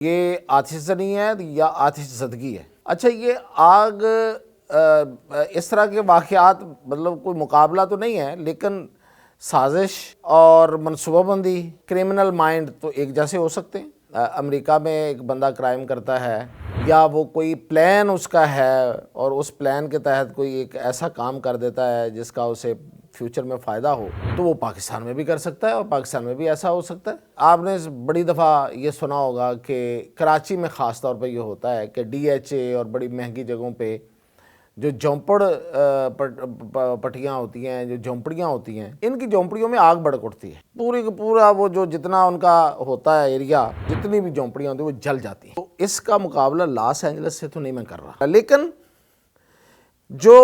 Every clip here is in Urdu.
یہ آتش زنی ہے یا آتش زدگی ہے؟ اچھا، یہ آگ اس طرح کے واقعات مطلب کوئی مقابلہ تو نہیں ہے، لیکن سازش اور منصوبہ بندی، کرمنل مائنڈ تو ایک جیسے ہو سکتے ہیں۔ امریکہ میں ایک بندہ کرائم کرتا ہے یا وہ کوئی پلان اس کا ہے اور اس پلان کے تحت کوئی ایک ایسا کام کر دیتا ہے جس کا اسے فیوچر میں فائدہ ہو، تو وہ پاکستان میں بھی کر سکتا ہے اور پاکستان میں بھی ایسا ہو سکتا ہے۔ آپ نے بڑی دفعہ یہ سنا ہوگا کہ کراچی میں خاص طور پہ یہ ہوتا ہے کہ ڈی ایچ اے اور بڑی مہنگی جگہوں پہ جو جھونپڑ پٹیاں ہوتی ہیں، جو جھونپڑیاں ہوتی ہیں، ان کی جھونپڑیوں میں آگ بڑک اٹھتی ہے، پوری کا پورا وہ جو جتنا ان کا ہوتا ہے ایریا، جتنی بھی جھونپڑیاں ہوتی ہیں وہ جل جاتی ہیں۔ تو اس کا مقابلہ لاس اینجلس سے تو نہیں میں کر رہا، لیکن جو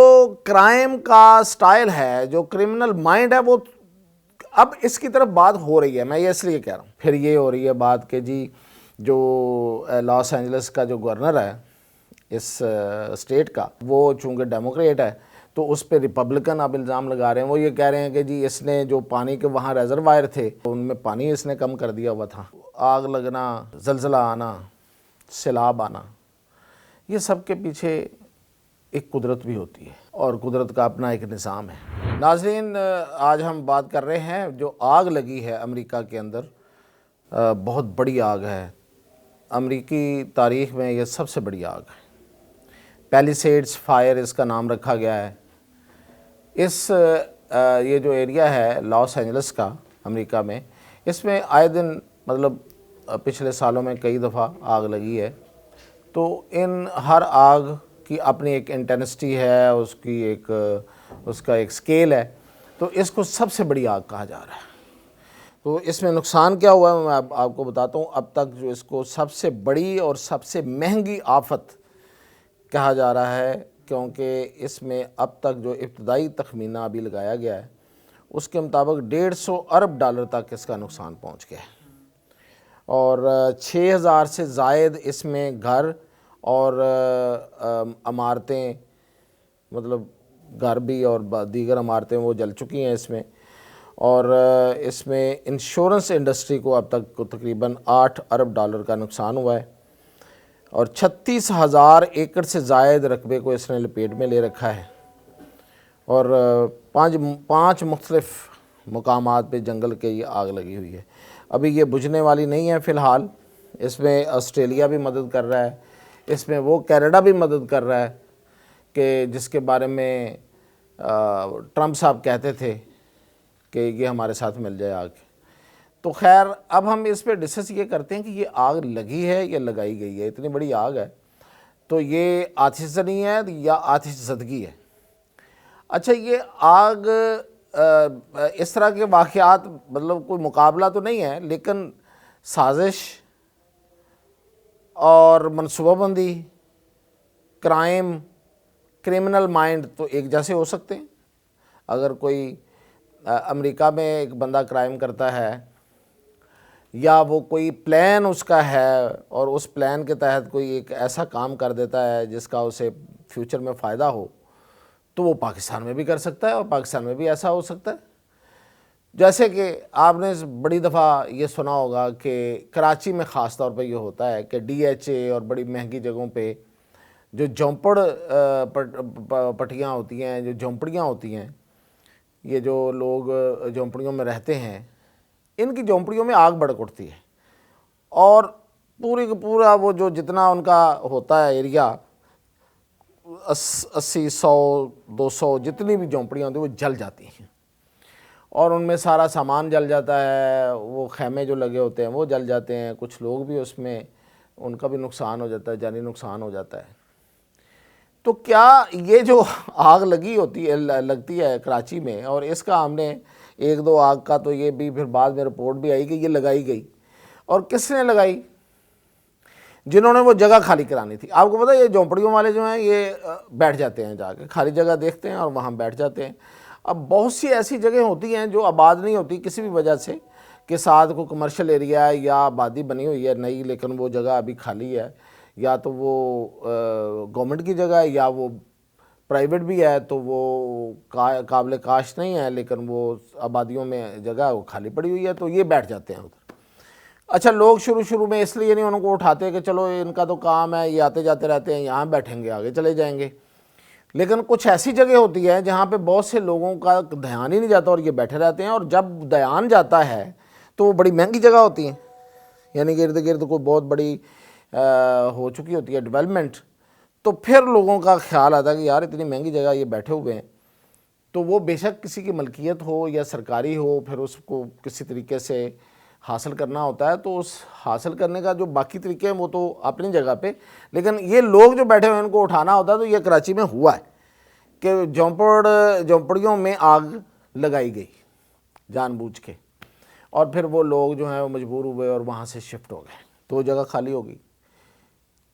کرائم کا سٹائل ہے، جو کرمنل مائنڈ ہے، وہ اب اس کی طرف بات ہو رہی ہے۔ میں یہ اس لیے کہہ رہا ہوں، پھر یہ ہو رہی ہے بات کہ جی جو لاس اینجلس کا جو گورنر ہے اس اسٹیٹ کا، وہ چونکہ ڈیموکریٹ ہے تو اس پہ ریپبلکن اب الزام لگا رہے ہیں۔ وہ یہ کہہ رہے ہیں کہ جی اس نے جو پانی کے وہاں ریزروائر تھے ان میں پانی اس نے کم کر دیا ہوا تھا۔ آگ لگنا، زلزلہ آنا، سیلاب آنا، یہ سب کے پیچھے ایک قدرت بھی ہوتی ہے اور قدرت کا اپنا ایک نظام ہے۔ ناظرین، آج ہم بات کر رہے ہیں جو آگ لگی ہے امریکہ کے اندر، بہت بڑی آگ ہے، امریکی تاریخ میں یہ سب سے بڑی آگ ہے۔ پیلیسیڈز فائر اس کا نام رکھا گیا ہے۔ یہ جو ایریا ہے لاس اینجلس کا امریکہ میں، اس میں آئے دن مطلب پچھلے سالوں میں کئی دفعہ آگ لگی ہے۔ تو ان ہر آگ کی اپنی ایک انٹینسٹی ہے، اس کا ایک سکیل ہے، تو اس کو سب سے بڑی آگ کہا جا رہا ہے۔ تو اس میں نقصان کیا ہوا ہے میں آپ کو بتاتا ہوں۔ اب تک جو اس کو سب سے بڑی اور سب سے مہنگی آفت کہا جا رہا ہے، کیونکہ اس میں اب تک جو ابتدائی تخمینہ ابھی لگایا گیا ہے اس کے مطابق $150 ارب تک اس کا نقصان پہنچ گیا ہے، اور 6000 سے زائد اس میں گھر اور عمارتیں، مطلب گھر بھی اور دیگر عمارتیں وہ جل چکی ہیں اس میں، اور اس میں انشورنس انڈسٹری کو اب تک تقریباً $8 ارب کا نقصان ہوا ہے، اور 36,000 ایکڑ سے زائد رقبے کو اس نے لپیٹ میں لے رکھا ہے، اور پانچ مختلف مقامات پہ جنگل کے یہ آگ لگی ہوئی ہے۔ ابھی یہ بجھنے والی نہیں ہے فی الحال، اس میں آسٹریلیا بھی مدد کر رہا ہے، اس میں وہ کینیڈا بھی مدد کر رہا ہے کہ جس کے بارے میں ٹرمپ صاحب کہتے تھے کہ یہ ہمارے ساتھ مل جائے آگ۔ تو خیر، اب ہم اس پہ ڈسکس یہ کرتے ہیں کہ یہ آگ لگی ہے یا لگائی گئی ہے۔ اتنی بڑی آگ ہے تو یہ آتش زنی ہے یا آتش زدگی ہے؟ اچھا، یہ آگ اس طرح کے واقعات مطلب کوئی مقابلہ تو نہیں ہے، لیکن سازش اور منصوبہ بندی، کرائم، کرمنل مائنڈ تو ایک جیسے ہو سکتے ہیں۔ اگر کوئی امریکہ میں ایک بندہ کرائم کرتا ہے یا وہ کوئی پلان اس کا ہے اور اس پلان کے تحت کوئی ایک ایسا کام کر دیتا ہے جس کا اسے فیوچر میں فائدہ ہو، تو وہ پاکستان میں بھی کر سکتا ہے اور پاکستان میں بھی ایسا ہو سکتا ہے۔ جیسے کہ آپ نے بڑی دفعہ یہ سنا ہوگا کہ کراچی میں خاص طور پہ یہ ہوتا ہے کہ ڈی ایچ اے اور بڑی مہنگی جگہوں پہ جو جھونپڑ پٹیاں ہوتی ہیں، جو جھونپڑیاں ہوتی ہیں، یہ جو لوگ جھونپڑیوں میں رہتے ہیں، ان کی جھونپڑیوں میں آگ بڑک اٹھتی ہے، اور پوری کا پورا وہ جو جتنا ان کا ہوتا ہے ایریا، 80، 100، 200 جتنی بھی جھونپڑیاں ہوتی ہیں وہ جل جاتی ہیں، اور ان میں سارا سامان جل جاتا ہے، وہ خیمے جو لگے ہوتے ہیں وہ جل جاتے ہیں، کچھ لوگ بھی اس میں ان کا بھی نقصان ہو جاتا ہے، جانی نقصان ہو جاتا ہے۔ تو کیا یہ جو آگ لگتی ہے کراچی میں، اور اس کا ہم نے ایک دو آگ کا تو یہ بھی پھر بعد میں رپورٹ بھی آئی کہ یہ لگائی گئی، اور کس نے لگائی؟ جنہوں نے وہ جگہ خالی کرانی تھی۔ آپ کو پتہ ہے یہ جھونپڑیوں والے جو ہیں یہ بیٹھ جاتے ہیں، جا کے خالی جگہ دیکھتے ہیں اور وہاں بیٹھ جاتے ہیں۔ اب بہت سی ایسی جگہیں ہوتی ہیں جو آباد نہیں ہوتی کسی بھی وجہ سے، کہ ساتھ کوئی کمرشل ایریا ہے یا آبادی بنی ہوئی ہے نئی، لیکن وہ جگہ ابھی خالی ہے، یا تو وہ گورنمنٹ کی جگہ ہے یا وہ پرائیویٹ بھی ہے، تو وہ قابل کاشت نہیں ہے، لیکن وہ آبادیوں میں جگہ وہ خالی پڑی ہوئی ہے، تو یہ بیٹھ جاتے ہیں ادھر۔ اچھا لوگ شروع میں اس لیے نہیں ان کو اٹھاتے کہ چلو ان کا تو کام ہے، یہ آتے جاتے رہتے ہیں، یہاں بیٹھیں گے آگے چلے جائیں گے، لیکن کچھ ایسی جگہ ہوتی ہے جہاں پہ بہت سے لوگوں کا دھیان ہی نہیں جاتا اور یہ بیٹھے رہتے ہیں، اور جب دھیان جاتا ہے تو وہ بڑی مہنگی جگہ ہوتی ہیں، یعنی ارد گرد کوئی بہت بڑی ہو چکی ہوتی ہے ڈیولپمنٹ، تو پھر لوگوں کا خیال آتا ہے کہ یار اتنی مہنگی جگہ یہ بیٹھے ہوئے ہیں، تو وہ بے شک کسی کی ملکیت ہو یا سرکاری ہو، پھر اس کو کسی طریقے سے حاصل کرنا ہوتا ہے، تو اس حاصل کرنے کا جو باقی طریقے ہیں وہ تو اپنی جگہ پہ، لیکن یہ لوگ جو بیٹھے ہوئے ہیں ان کو اٹھانا ہوتا ہے۔ تو یہ کراچی میں ہوا ہے کہ جھونپڑیوں میں آگ لگائی گئی جان بوجھ کے، اور پھر وہ لوگ جو ہیں وہ مجبور ہوئے اور وہاں سے شفٹ ہو گئے، تو وہ جگہ خالی ہو گئی۔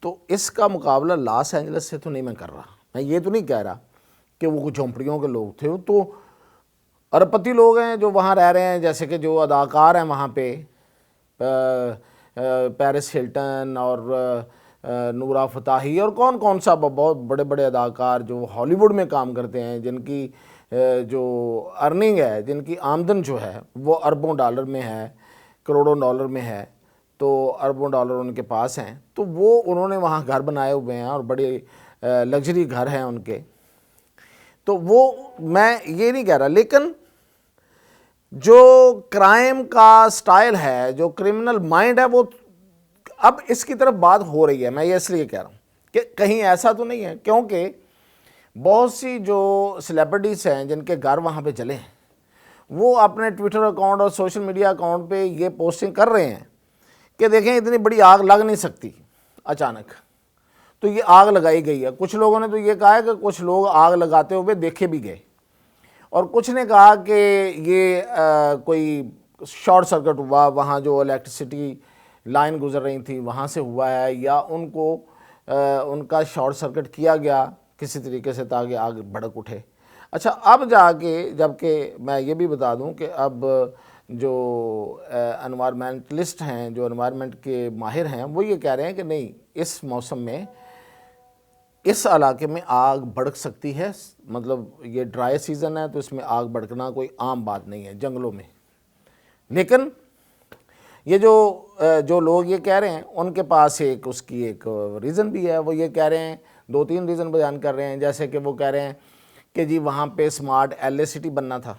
تو اس کا مقابلہ لاس اینجلس سے تو نہیں میں کر رہا، میں یہ تو نہیں کہہ رہا کہ وہ جھونپڑیوں کے لوگ تھے، تو ارب پتی لوگ ہیں جو وہاں رہ رہے ہیں، جیسے کہ جو اداکار ہیں وہاں پہ پیرس ہلٹن اور نورا فتحی اور کون سا بہت بڑے بڑے اداکار جو ہالی ووڈ میں کام کرتے ہیں، جن کی جو ارننگ ہے، جن کی آمدن جو ہے وہ اربوں ڈالر میں ہے، کروڑوں ڈالر میں ہے، تو اربوں ڈالر ان کے پاس ہیں، تو وہ انہوں نے وہاں گھر بنائے ہوئے ہیں اور بڑے لگژری گھر ہیں ان کے، تو وہ میں یہ نہیں کہہ رہا، لیکن جو کرائم کا سٹائل ہے، جو کرمنل مائنڈ ہے، وہ اب اس کی طرف بات ہو رہی ہے۔ میں یہ اس لیے کہہ رہا ہوں کہ کہیں ایسا تو نہیں ہے، کیونکہ بہت سی جو سیلیبریٹیز ہیں جن کے گھر وہاں پہ چلے ہیں، وہ اپنے ٹویٹر اکاؤنٹ اور سوشل میڈیا اکاؤنٹ پہ یہ پوسٹنگ کر رہے ہیں کہ دیکھیں اتنی بڑی آگ لگ نہیں سکتی اچانک، تو یہ آگ لگائی گئی ہے۔ کچھ لوگوں نے تو یہ کہا ہے کہ کچھ لوگ آگ لگاتے ہوئے دیکھے بھی گئے، اور کچھ نے کہا کہ یہ کوئی شارٹ سرکٹ ہوا، وہاں جو الیکٹریسٹی لائن گزر رہی تھی وہاں سے ہوا ہے، یا ان کو ان کا شارٹ سرکٹ کیا گیا کسی طریقے سے تاکہ آگ بھڑک اٹھے۔ اچھا اب جا کے، جب کہ میں یہ بھی بتا دوں کہ اب جو انوائرمنٹلسٹ ہیں، جو انوائرمنٹ کے ماہر ہیں، وہ یہ کہہ رہے ہیں کہ نہیں، اس موسم میں اس علاقے میں آگ بھڑک سکتی ہے، مطلب یہ ڈرائی سیزن ہے تو اس میں آگ بھڑکنا کوئی عام بات نہیں ہے جنگلوں میں، لیکن یہ جو لوگ یہ کہہ رہے ہیں ان کے پاس اس کی ایک ریزن بھی ہے۔ وہ یہ کہہ رہے ہیں، 2-3 ریزن بیان کر رہے ہیں، جیسے کہ وہ کہہ رہے ہیں کہ جی وہاں پہ سمارٹ LA سٹی بننا تھا،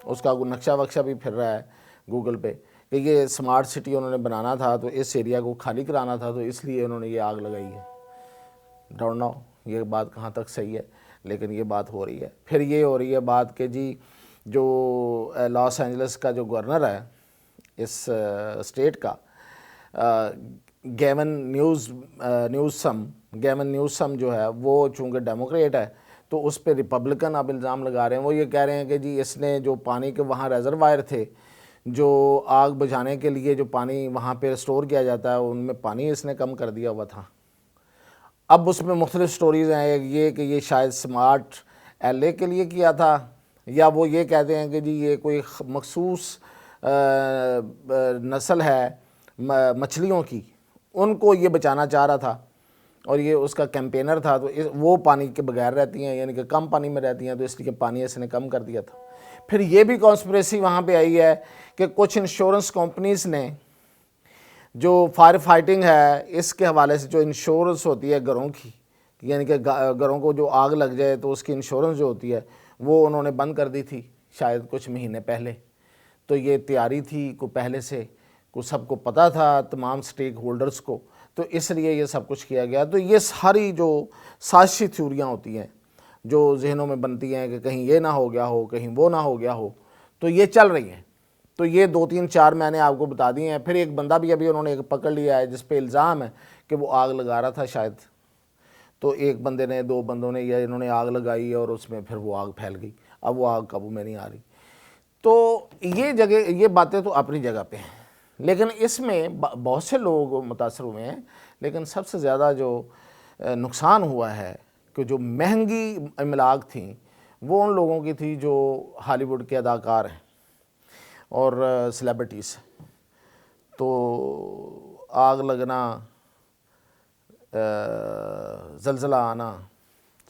اس کا نقشہ وقشہ بھی پھر رہا ہے گوگل پہ کہ یہ سمارٹ سٹی انہوں نے بنانا تھا، تو اس ایریا کو خالی کرانا تھا، تو اس لیے انہوں نے یہ آگ لگائی ہے۔ ڈونٹ نو یہ بات کہاں تک صحیح ہے، لیکن یہ بات ہو رہی ہے۔ پھر یہ ہو رہی ہے بات کہ جی جو لاس اینجلس کا جو گورنر ہے اس اسٹیٹ کا، گیون نیوسم جو ہے، وہ چونکہ ڈیموکریٹ ہے تو اس پہ ریپبلکن اب الزام لگا رہے ہیں۔ وہ یہ کہہ رہے ہیں کہ جی اس نے جو پانی کے وہاں ریزروائر تھے، جو آگ بجھانے کے لیے جو پانی وہاں پہ اسٹور کیا جاتا ہے، ان میں پانی اس نے کم کر دیا ہوا تھا۔ اب اس میں مختلف سٹوریز ہیں، یہ کہ یہ شاید سمارٹ LA کے لیے کیا تھا، یا وہ یہ کہتے ہیں کہ جی یہ کوئی مخصوص نسل ہے مچھلیوں کی، ان کو یہ بچانا چاہ رہا تھا، اور یہ اس کا کیمپینر تھا، تو وہ پانی کے بغیر رہتی ہیں، یعنی کہ کم پانی میں رہتی ہیں، تو اس لیے پانی اس نے کم کر دیا تھا۔ پھر یہ بھی کانسپریسی وہاں پہ آئی ہے کہ کچھ انشورنس کمپنیز نے جو فائر فائٹنگ ہے اس کے حوالے سے، جو انشورنس ہوتی ہے گھروں کی، یعنی کہ گھروں کو جو آگ لگ جائے تو اس کی انشورنس جو ہوتی ہے وہ انہوں نے بند کر دی تھی شاید کچھ مہینے پہلے۔ تو یہ تیاری تھی کو پہلے سے کو سب کو پتہ تھا، تمام سٹیک ہولڈرز کو، تو اس لیے یہ سب کچھ کیا گیا۔ تو یہ ساری جو سازشی تھیوریاں ہوتی ہیں جو ذہنوں میں بنتی ہیں کہ کہیں یہ نہ ہو گیا ہو، کہیں وہ نہ ہو گیا ہو، تو یہ چل رہی ہیں۔ تو یہ 2-3-4 میں نے آپ کو بتا دی ہیں۔ پھر ایک بندہ بھی ابھی انہوں نے ایک پکڑ لیا ہے جس پہ الزام ہے کہ وہ آگ لگا رہا تھا شاید، تو ایک بندے نے، 2 بندوں نے، یا انہوں نے آگ لگائی اور اس میں پھر وہ آگ پھیل گئی، اب وہ آگ قابو میں نہیں آ رہی۔ تو یہ باتیں تو اپنی جگہ پہ ہیں، لیکن اس میں بہت سے لوگ متاثر ہوئے ہیں، لیکن سب سے زیادہ جو نقصان ہوا ہے کہ جو مہنگی املاک تھیں وہ ان لوگوں کی تھی جو ہالی ووڈ کے اداکار ہیں اور سیلیبریٹیز۔ تو آگ لگنا، زلزلہ آنا،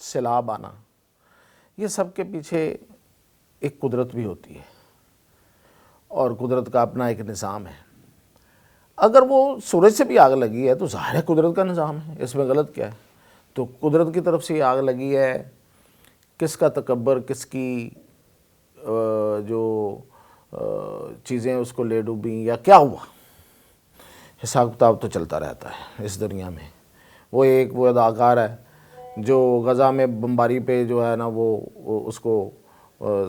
سیلاب آنا، یہ سب کے پیچھے ایک قدرت بھی ہوتی ہے، اور قدرت کا اپنا ایک نظام ہے۔ اگر وہ سورج سے بھی آگ لگی ہے تو ظاہر ہے قدرت کا نظام ہے، اس میں غلط کیا ہے؟ تو قدرت کی طرف سے یہ آگ لگی ہے، کس کا تکبر، کس کی جو چیزیں اس کو لے ڈوبیں یا کیا ہوا، حساب کتاب تو چلتا رہتا ہے اس دنیا میں۔ وہ اداکار ہے جو غزہ میں بمباری پہ جو ہے نا وہ اس کو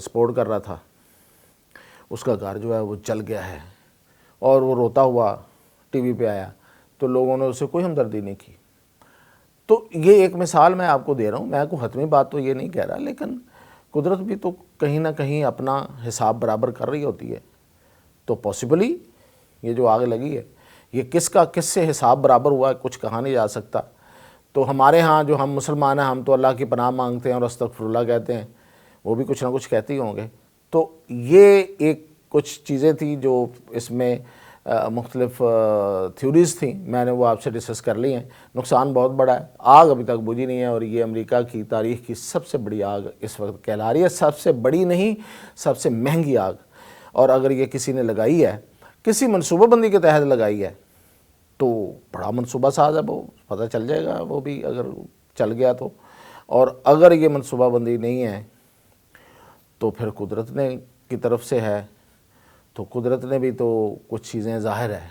سپورٹ کر رہا تھا، اس کا گھر جو ہے وہ جل گیا ہے اور وہ روتا ہوا ٹی وی پہ آیا تو لوگوں نے اسے کوئی ہمدردی نہیں کی۔ تو یہ ایک مثال میں آپ کو دے رہا ہوں، میں کوئی حتمی بات تو یہ نہیں کہہ رہا، لیکن قدرت بھی تو کہیں نہ کہیں اپنا حساب برابر کر رہی ہوتی ہے۔ تو پاسبلی یہ جو آگ لگی ہے یہ کس سے حساب برابر ہوا ہے کچھ کہا نہیں جا سکتا۔ تو ہمارے ہاں جو ہم مسلمان ہیں ہم تو اللہ کی پناہ مانگتے ہیں اور استغفر اللہ کہتے ہیں، وہ بھی کچھ نہ کچھ کہتے ہی ہوں گے۔ تو یہ ایک کچھ چیزیں تھیں جو اس میں مختلف تھیوریز تھیں، میں نے وہ آپ سے ڈسکس کر لی ہیں۔ نقصان بہت بڑا ہے، آگ ابھی تک بجھی نہیں ہے، اور یہ امریکہ کی تاریخ کی سب سے بڑی آگ اس وقت کہلا رہی ہے، سب سے بڑی نہیں سب سے مہنگی آگ۔ اور اگر یہ کسی نے لگائی ہے، کسی منصوبہ بندی کے تحت لگائی ہے تو بڑا منصوبہ ساز ہے، وہ پتہ چل جائے گا وہ بھی اگر چل گیا تو۔ اور اگر یہ منصوبہ بندی نہیں ہے تو پھر قدرت نے کی طرف سے ہے، تو قدرت نے بھی تو کچھ چیزیں ظاہر ہے،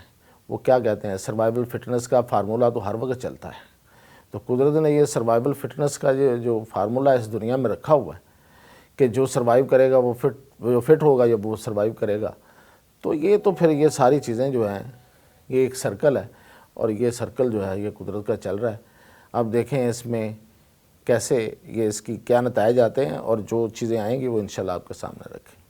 وہ کیا کہتے ہیں سروائیول فٹنس کا فارمولہ تو ہر وقت چلتا ہے۔ تو قدرت نے یہ سروائیول فٹنس کا جو فارمولہ اس دنیا میں رکھا ہوا ہے کہ جو سروائیو کرے گا وہ فٹ ہوگا یا وہ سروائیو کرے گا، تو یہ تو پھر یہ ساری چیزیں جو ہیں یہ ایک سرکل ہے، اور یہ سرکل جو ہے یہ قدرت کا چل رہا ہے۔ اب دیکھیں اس میں کیسے یہ اس کی کیا نتائج آتے ہیں، اور جو چیزیں آئیں گی وہ انشاءاللہ آپ کے سامنے رکھیں۔